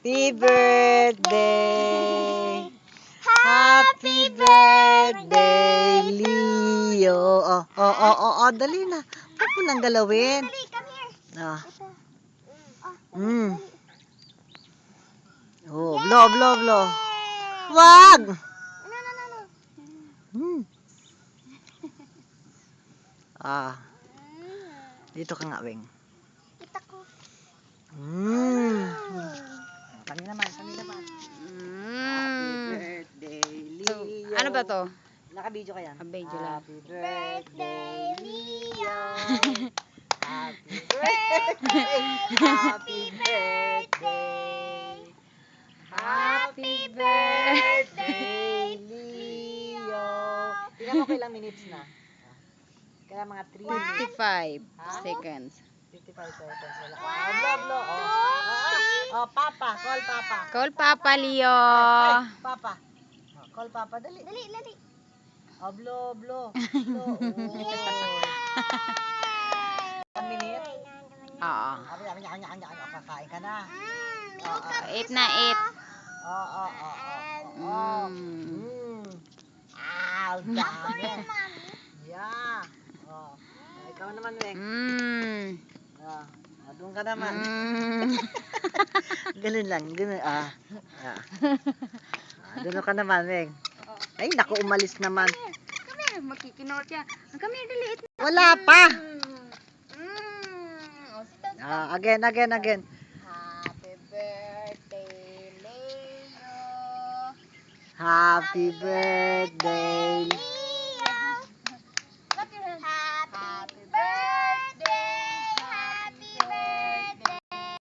Happy birthday. Happy birthday, Leo. Dali na. Huwag mo lang galawin. Dali, come here. Ah. Ito. Mm. Dali. Oh, blow. Wag! No. Hmm. Dito ka nga, Weng. Kita ko. Kami naman. Happy birthday, So, Leo. ano ba to? Naka-video ka yan? Naka-video lang. Happy birthday, Leo. Happy birthday. Happy birthday. Happy birthday, Leo. Tingnan mo kailang minutes na. Kaya mga 3 minutes. 55 seconds. 55 seconds. Blow. Papa. Call Papa. Call Papa Leo. Ay, Papa. Call Papa. Dali. Dali. Blow. Oh. 1 minute. Oo. Kakain ka na. 8 na 8. Dami. Yeah. Ikaw naman, Weng. Doon ka naman. Ganun lang. Doon ka naman, Weng. Ay, naku, umalis naman. Come here, makikinort yan. Come here, diliit na. Wala pa. Sit down. Again. Happy birthday, Leo. Happy birthday.